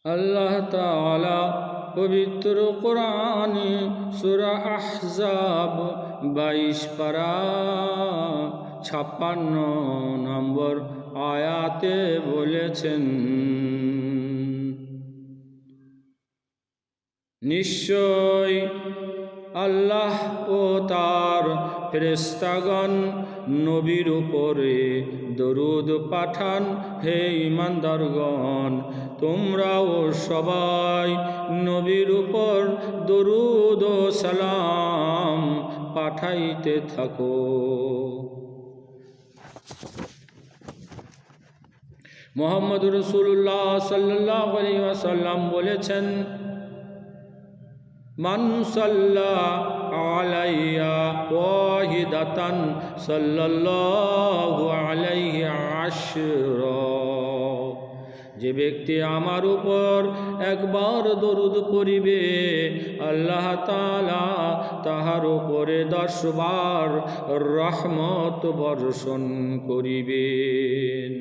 আল্লাহ তাআলা পবিত্র কোরআনে সূরা আহজাব 22 পারা 56 নম্বর আয়াতে বলেছেন, নিশ্চয় আল্লাহ ও তার ফেরেশতাগণ নবীর উপরে দরুদ পাঠান। হে ঈমানদারগণ, তোমরাও সবাই নবীর উপর দরুদ ও সালাম পাঠাইতে থাকো। মুহাম্মদ রাসূলুল্লাহ সাল্লাল্লাহু আলাইহি ওয়াসাল্লাম বলেছেন, মান সাল্লা আলাইয়া ওয়াহিদাতান সাল্লাল্লাহু আলাইহি আশরা, যে ব্যক্তি আমার উপর একবার দরুদ পড়িবে আল্লাহ তাআলা তাহার উপরে 10 বার রহমত বর্ষণ করিবেন।